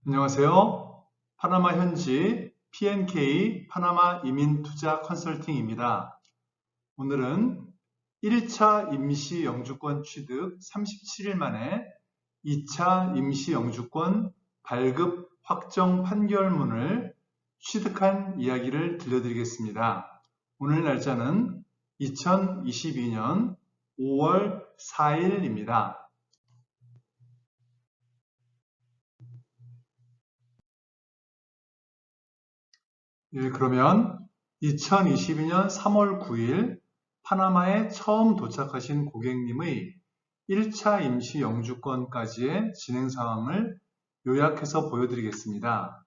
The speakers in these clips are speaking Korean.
안녕하세요. 파나마 현지 PNK 파나마 이민투자 컨설팅입니다. 오늘은 1차 임시 영주권 취득 37일 만에 2차 임시 영주권 발급 확정 판결문을 취득한 이야기를 들려드리겠습니다. 오늘 날짜는 2022년 5월 4일입니다. 그러면 2022년 3월 9일 파나마에 처음 도착하신 고객님의 1차 임시 영주권까지의 진행 상황을 요약해서 보여드리겠습니다.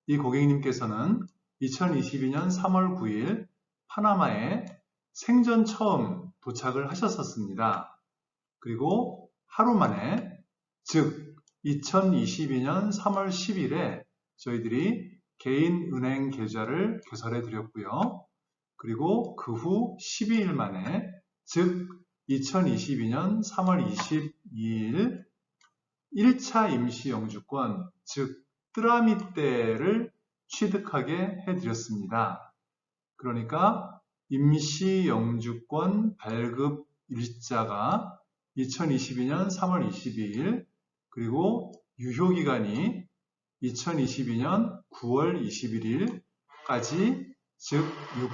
이 고객님께서는 2022년 3월 9일 파나마에 생전 처음 도착을 하셨었습니다. 그리고 하루 만에, 즉 2022년 3월 10일에 저희들이 개인 은행 계좌를 개설해 드렸고요. 그리고 그 후 12일 만에, 즉 2022년 3월 22일 1차 임시 영주권, 즉 뜨라미 떼를 취득하게 해드렸습니다. 그러니까 임시 영주권 발급 일자가 2022년 3월 22일, 그리고 유효기간이 2022년 9월 21일까지, 즉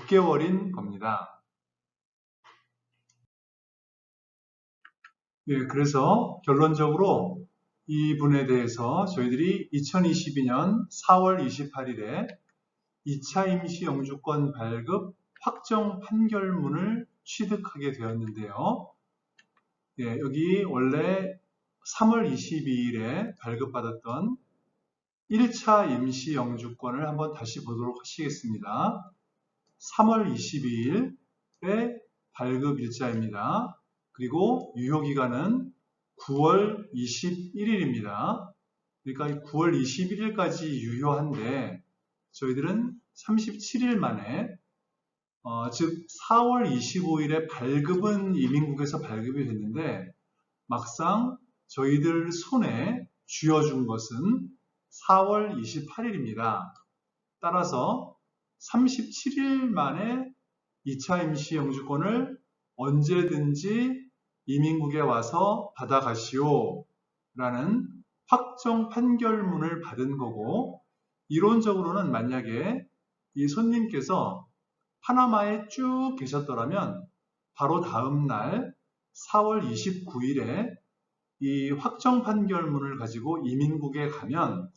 6개월인 겁니다. 그래서 결론적으로 이 분에 대해서 저희들이 2022년 4월 28일에 2차 임시 영주권 발급 확정 판결문을 취득하게 되었는데요. 여기 원래 3월 22일에 발급받았던 1차 임시 영주권을 한번 다시 보도록 하시겠습니다. 3월 22일에 발급 일자입니다. 그리고 유효기간은 9월 21일입니다. 그러니까 9월 21일까지 유효한데 저희들은 37일 만에, 즉 4월 25일에 발급은 이민국에서 발급이 됐는데 막상 저희들 손에 쥐어준 것은 4월 28일입니다. 따라서 37일 만에 2차 임시 영주권을 언제든지 이민국에 와서 받아가시오 라는 확정 판결문을 받은 거고, 이론적으로는 만약에 이 손님께서 파나마에 쭉 계셨더라면 바로 다음 날 4월 29일에 이 확정 판결문을 가지고 이민국에 가면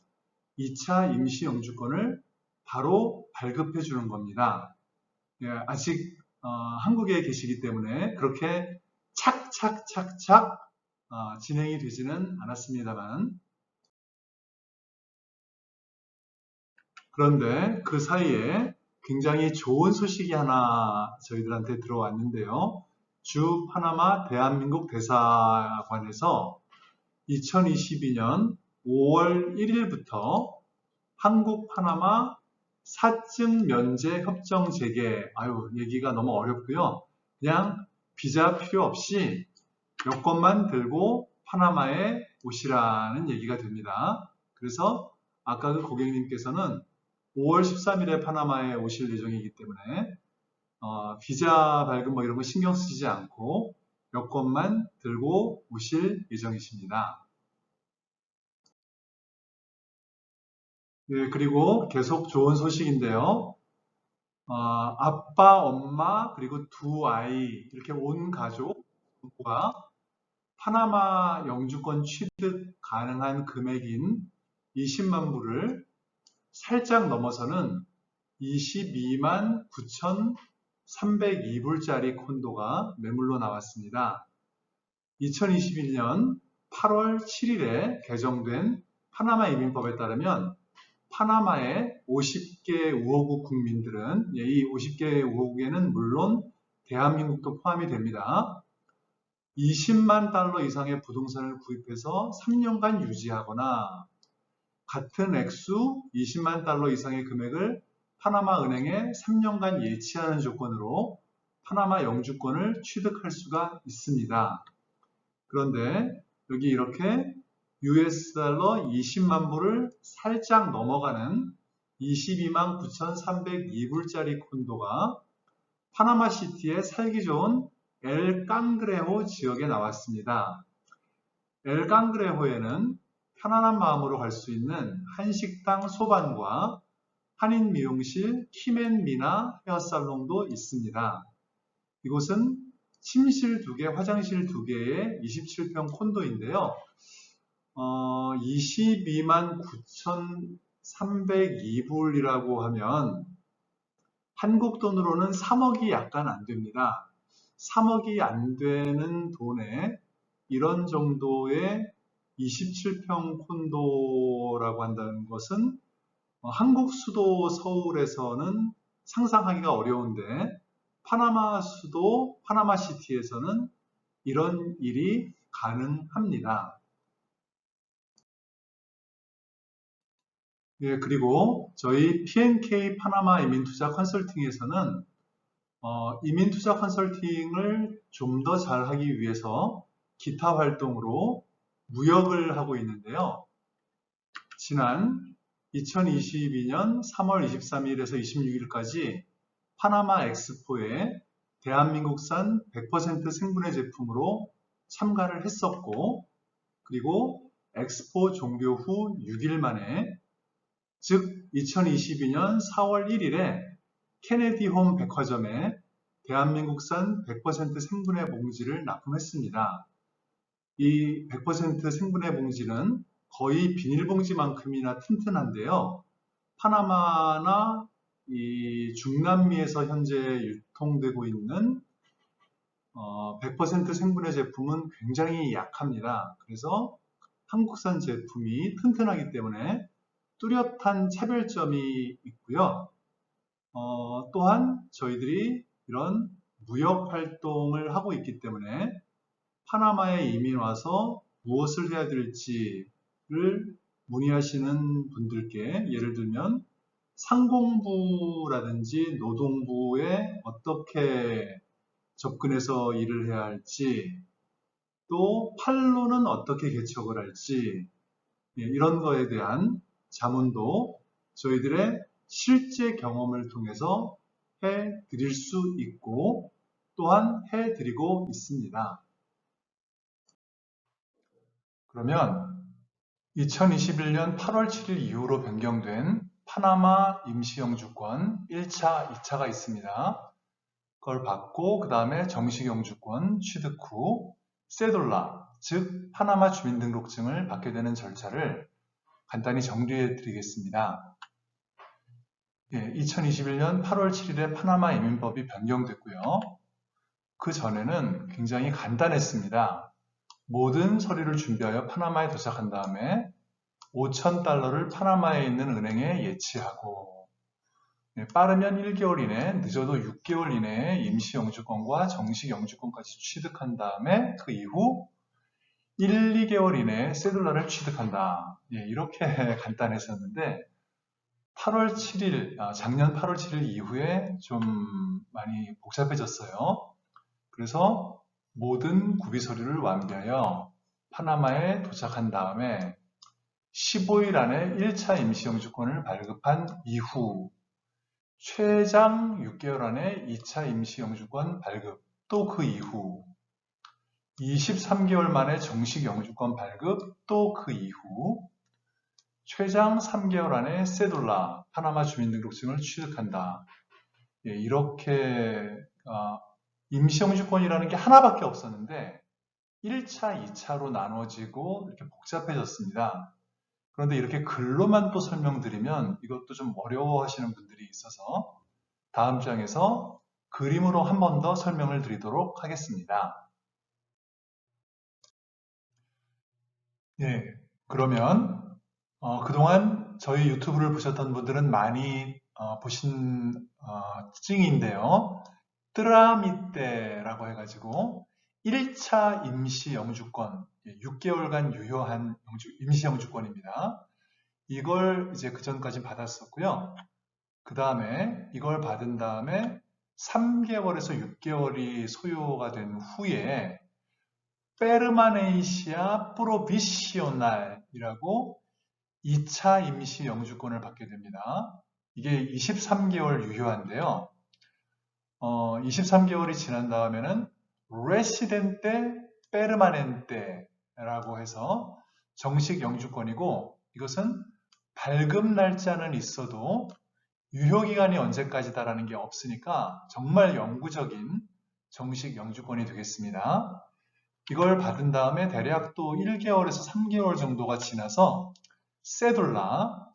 2차 임시 영주권을 바로 발급해 주는 겁니다. 아직 한국에 계시기 때문에 그렇게 착착착착 진행이 되지는 않았습니다만, 그런데 그 사이에 굉장히 좋은 소식이 하나 저희들한테 들어왔는데요. 주 파나마 대한민국 대사관에서 2022년 5월 1일부터 한국 파나마 사증 면제 협정 재개, 얘기가 너무 어렵고요. 그냥 비자 필요 없이 여권만 들고 파나마에 오시라는 얘기가 됩니다. 그래서 아까 그 고객님께서는 5월 13일에 파나마에 오실 예정이기 때문에 비자 발급 이런 거 신경 쓰지 않고 여권만 들고 오실 예정이십니다. 그리고 계속 좋은 소식인데요. 아빠, 엄마, 그리고 두 아이, 이렇게 온 가족과 파나마 영주권 취득 가능한 금액인 20만 불을 살짝 넘어서는 22만 9,302불짜리 콘도가 매물로 나왔습니다. 2021년 8월 7일에 개정된 파나마 이민법에 따르면 파나마의 50개 우호국 국민들은, 이 50개 우호국에는 물론 대한민국도 포함이 됩니다. 20만 달러 이상의 부동산을 구입해서 3년간 유지하거나 같은 액수 20만 달러 이상의 금액을 파나마 은행에 3년간 예치하는 조건으로 파나마 영주권을 취득할 수가 있습니다. 그런데 여기 이렇게 US 달러 20만 불을 살짝 넘어가는 22만 9,302불짜리 콘도가 파나마시티의 살기 좋은 엘 깡그레호 지역에 나왔습니다. 엘 깡그레호에는 편안한 마음으로 갈 수 있는 한식당 소반과 한인 미용실 키맨미나 헤어살롱도 있습니다. 이곳은 침실 2개, 화장실 2개의 27평 콘도인데요. 22만 9,302불이라고 하면 한국 돈으로는 3억이 약간 안 됩니다. 3억이 안 되는 돈에 이런 정도의 27평 콘도라고 한다는 것은 한국 수도 서울에서는 상상하기가 어려운데 파나마 수도 파나마시티에서는 이런 일이 가능합니다. 예, 그리고 저희 P&K 파나마 이민투자 컨설팅에서는 이민투자 컨설팅을 좀 더 잘하기 위해서 기타 활동으로 무역을 하고 있는데요. 지난 2022년 3월 23일에서 26일까지 파나마 엑스포에 대한민국산 100% 생분해 제품으로 참가를 했었고, 그리고 엑스포 종료 후 6일 만에, 즉 2022년 4월 1일에 케네디 홈 백화점에 대한민국산 100% 생분해 봉지를 납품했습니다. 이 100% 생분해 봉지는 거의 비닐봉지만큼이나 튼튼한데요. 파나마나 이 중남미에서 현재 유통되고 있는 100% 생분해 제품은 굉장히 약합니다. 그래서 한국산 제품이 튼튼하기 때문에 뚜렷한 차별점이 있고요. 또한 저희들이 이런 무역 활동을 하고 있기 때문에 파나마에 이민 와서 무엇을 해야 될지를 문의하시는 분들께 예를 들면 상공부라든지 노동부에 어떻게 접근해서 일을 해야 할지, 또 판로는 어떻게 개척을 할지, 이런 거에 대한 자문도 저희들의 실제 경험을 통해서 해 드릴 수 있고 또한 해 드리고 있습니다. 그러면 2021년 8월 7일 이후로 변경된 파나마 임시영주권 1차, 2차가 있습니다. 그걸 받고 그 다음에 정식 영주권 취득 후 세돌라, 즉 파나마 주민등록증을 받게 되는 절차를 간단히 정리해 드리겠습니다. 2021년 8월 7일에 파나마 이민법이 변경됐고요. 그 전에는 굉장히 간단했습니다. 모든 서류를 준비하여 파나마에 도착한 다음에 5,000달러를 파나마에 있는 은행에 예치하고, 빠르면 1개월 이내, 늦어도 6개월 이내에 임시 영주권과 정식 영주권까지 취득한 다음에 그 이후 1, 2개월 이내에 세돌라를 취득한다. 이렇게 간단했었는데 8월 7일, 작년 8월 7일 이후에 좀 많이 복잡해졌어요. 그래서 모든 구비 서류를 완비하여 파나마에 도착한 다음에 15일 안에 1차 임시영주권을 발급한 이후 최장 6개월 안에 2차 임시영주권 발급, 또 그 이후 23개월 만에 정식 영주권 발급, 또 그 이후 최장 3개월 안에 세돌라, 파나마 주민등록증을 취득한다. 이렇게 임시영주권이라는 게 하나밖에 없었는데 1차, 2차로 나눠지고 이렇게 복잡해졌습니다. 그런데 이렇게 글로만 또 설명드리면 이것도 좀 어려워하시는 분들이 있어서 다음 장에서 그림으로 한 번 더 설명을 드리도록 하겠습니다. 그러면 그동안 저희 유튜브를 보셨던 분들은 많이 보신 찡인데요. 뜨라미떼라고 해가지고 1차 임시 영주권, 6개월간 유효한 임시 영주권입니다. 이걸 이제 그 전까지 받았었고요. 그 다음에 이걸 받은 다음에 3개월에서 6개월이 소요가 된 후에 페르마네이시아 프로비시오날이라고 2차 임시 영주권을 받게 됩니다. 이게 23개월 유효한데요. 23개월이 지난 다음에는 레시덴테 페르마넨테라고 해서 정식 영주권이고, 이것은 발급 날짜는 있어도 유효기간이 언제까지다라는 게 없으니까 정말 영구적인 정식 영주권이 되겠습니다. 이걸 받은 다음에 대략 또 1개월에서 3개월 정도가 지나서 세둘라,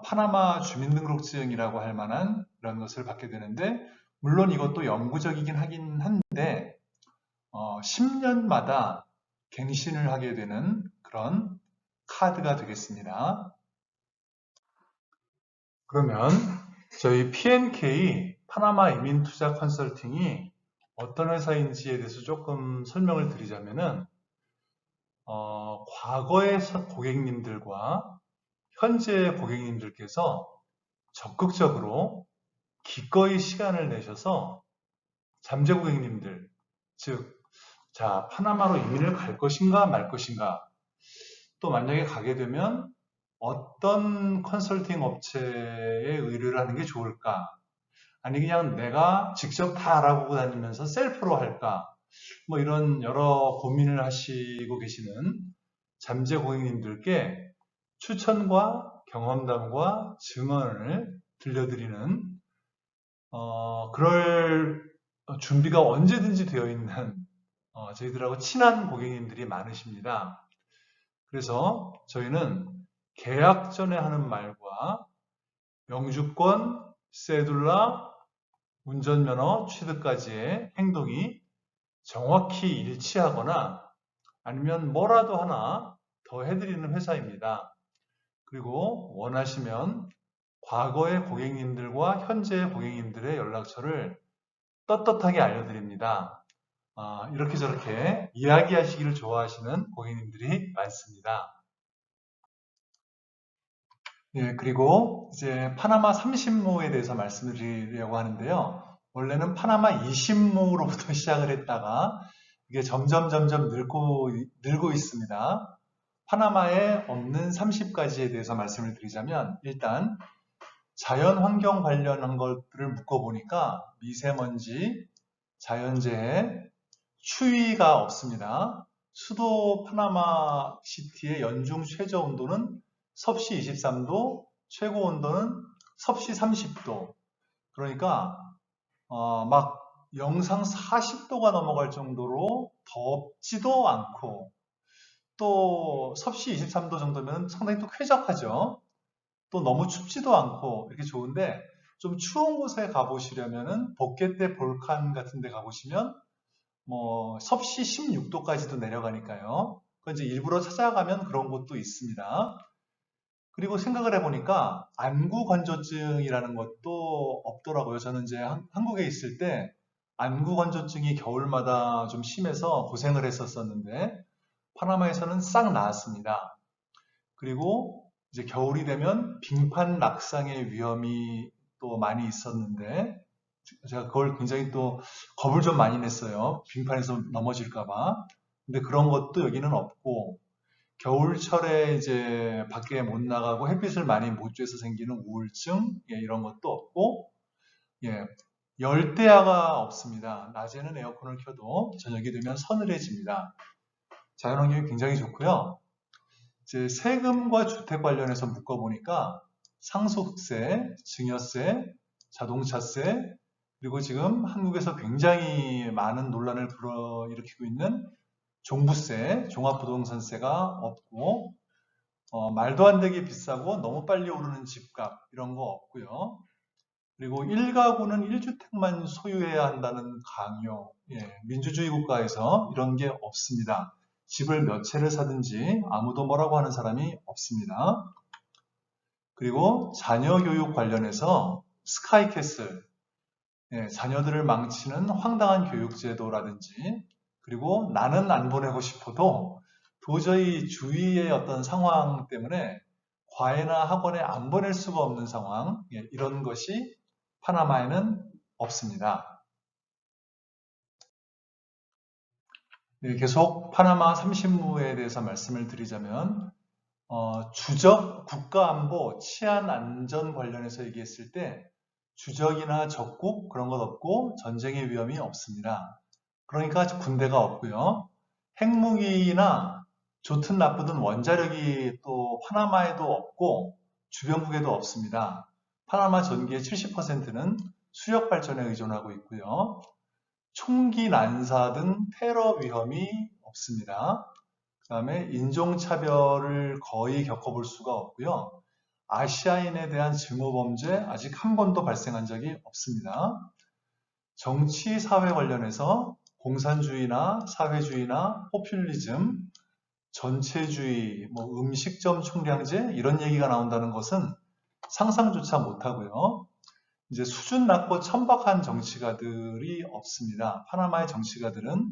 파나마 주민등록증이라고 할 만한 그런 것을 받게 되는데, 물론 이것도 영구적이긴 하긴 한데 10년마다 갱신을 하게 되는 그런 카드가 되겠습니다. 그러면 저희 P&K 파나마 이민투자 컨설팅이 어떤 회사인지에 대해서 조금 설명을 드리자면은 과거의 고객님들과 현재 고객님들께서 적극적으로 기꺼이 시간을 내셔서 잠재 고객님들, 즉, 자, 파나마로 이민을 갈 것인가 말 것인가, 또 만약에 가게 되면 어떤 컨설팅 업체에 의뢰를 하는 게 좋을까, 아니 그냥 내가 직접 다 알아보고 다니면서 셀프로 할까, 뭐 이런 여러 고민을 하시고 계시는 잠재 고객님들께 추천과 경험담과 증언을 들려드리는 그럴 준비가 언제든지 되어 있는 저희들하고 친한 고객님들이 많으십니다. 그래서 저희는 계약 전에 하는 말과 영주권, 세둘라, 운전면허 취득까지의 행동이 정확히 일치하거나 아니면 뭐라도 하나 더 해드리는 회사입니다. 그리고 원하시면 과거의 고객님들과 현재의 고객님들의 연락처를 떳떳하게 알려드립니다. 이렇게 저렇게 이야기하시기를 좋아하시는 고객님들이 많습니다. 예, 그리고 이제 파나마 30무에 대해서 말씀드리려고 하는데요. 원래는 파나마 20무로부터 시작을 했다가 이게 점점 늘고 있습니다. 파나마에 없는 30가지에 대해서 말씀을 드리자면, 일단 자연 환경 관련한 것들을 묶어보니까 미세먼지, 자연재해, 추위가 없습니다. 수도 파나마 시티의 연중 최저 온도는 섭씨 23도, 최고 온도는 섭씨 30도. 그러니까 막 영상 40도가 넘어갈 정도로 덥지도 않고, 또 섭씨 23도 정도면 상당히 또 쾌적하죠. 또 너무 춥지도 않고 이렇게 좋은데, 좀 추운 곳에 가보시려면은 보케테 볼칸 같은 데 가보시면 뭐 섭씨 16도까지도 내려가니까요. 그 이제 일부러 찾아가면 그런 곳도 있습니다. 그리고 생각을 해보니까 안구 건조증이라는 것도 없더라고요. 저는 이제 한국에 있을 때 안구 건조증이 겨울마다 좀 심해서 고생을 했었는데 파나마에서는 싹 나았습니다. 그리고 이제 겨울이 되면 빙판 낙상의 위험이 또 많이 있었는데, 제가 그걸 굉장히 또 겁을 좀 많이 냈어요. 빙판에서 넘어질까봐. 근데 그런 것도 여기는 없고, 겨울철에 이제 밖에 못 나가고 햇빛을 많이 못 쬐서 생기는 우울증, 이런 것도 없고, 예, 열대야가 없습니다. 낮에는 에어컨을 켜도 저녁이 되면 서늘해집니다. 자연환경이 굉장히 좋고요. 이제 세금과 주택 관련해서 묶어보니까 상속세, 증여세, 자동차세, 그리고 지금 한국에서 굉장히 많은 논란을 불어일으키고 있는 종부세, 종합부동산세가 없고, 말도 안 되게 비싸고 너무 빨리 오르는 집값 이런 거 없고요. 그리고 1가구는 1주택만 소유해야 한다는 강요, 민주주의 국가에서 이런 게 없습니다. 집을 몇 채를 사든지 아무도 뭐라고 하는 사람이 없습니다. 그리고 자녀 교육 관련해서 스카이캐슬, 자녀들을 망치는 황당한 교육제도라든지, 그리고 나는 안 보내고 싶어도 도저히 주위의 어떤 상황 때문에 과외나 학원에 안 보낼 수가 없는 상황, 이런 것이 파나마에는 없습니다. 네, 계속 파나마 30무에 대해서 말씀을 드리자면 주적, 국가안보, 치안 안전 관련해서 얘기했을 때 주적이나 적국 그런 것 없고 전쟁의 위험이 없습니다. 그러니까 군대가 없고요. 핵무기나 좋든 나쁘든 원자력이 또 파나마에도 없고 주변국에도 없습니다. 파나마 전기의 70%는 수력 발전에 의존하고 있고요. 총기 난사 등 테러 위험이 없습니다. 그 다음에 인종차별을 거의 겪어볼 수가 없고요. 아시아인에 대한 증오범죄 아직 한 번도 발생한 적이 없습니다. 정치, 사회 관련해서 공산주의나 사회주의나 포퓰리즘, 전체주의, 음식점 총량제 이런 얘기가 나온다는 것은 상상조차 못하고요. 이제 수준 낮고 천박한 정치가들이 없습니다. 파나마의 정치가들은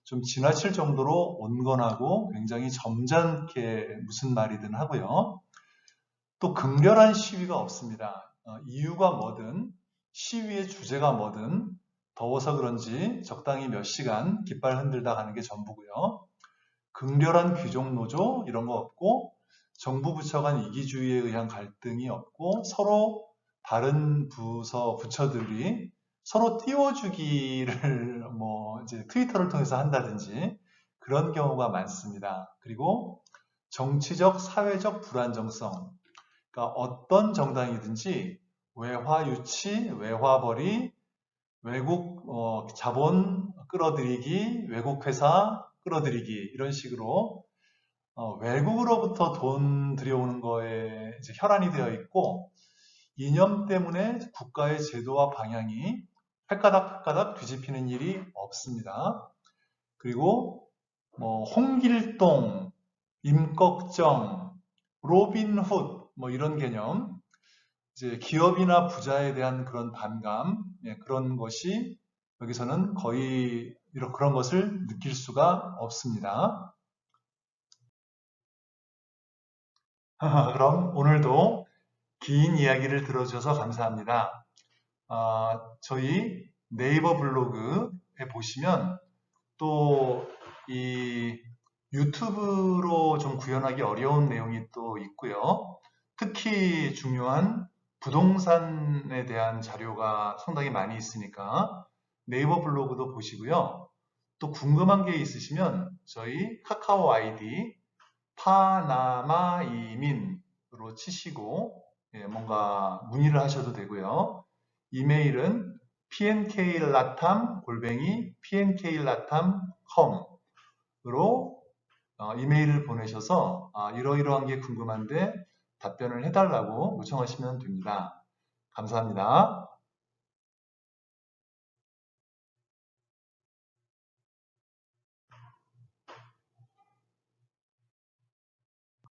좀 지나칠 정도로 온건하고 굉장히 점잖게 무슨 말이든 하고요. 또 극렬한 시위가 없습니다. 이유가 뭐든 시위의 주제가 뭐든 더워서 그런지 적당히 몇 시간 깃발 흔들다 가는 게 전부고요. 극렬한 귀족 노조 이런 거 없고 정부 부처 간 이기주의에 의한 갈등이 없고 서로 다른 부처들이 서로 띄워주기를 이제 트위터를 통해서 한다든지 그런 경우가 많습니다. 그리고 정치적, 사회적 불안정성. 그러니까 어떤 정당이든지 외화 유치, 외화벌이, 외국 자본 끌어들이기, 외국 회사 끌어들이기 이런 식으로 외국으로부터 돈 들여오는 거에 이제 혈안이 되어 있고 이념 때문에 국가의 제도와 방향이 획가닥 뒤집히는 일이 없습니다. 그리고 홍길동, 임꺽정, 로빈훗 이런 개념, 이제 기업이나 부자에 대한 그런 반감, 그런 것이 여기서는 거의 그런 것을 느낄 수가 없습니다. 그럼 오늘도 긴 이야기를 들어주셔서 감사합니다. 저희 네이버 블로그에 보시면 또 이 유튜브로 좀 구현하기 어려운 내용이 또 있고요. 특히 중요한 부동산에 대한 자료가 상당히 많이 있으니까 네이버 블로그도 보시고요. 또 궁금한 게 있으시면 저희 카카오 아이디 파나마 이민으로 치시고 뭔가 문의를 하셔도 되고요. 이메일은 pnklatam@pnklatam.com으로 이메일을 보내셔서 이러이러한 게 궁금한데 답변을 해달라고 요청하시면 됩니다. 감사합니다.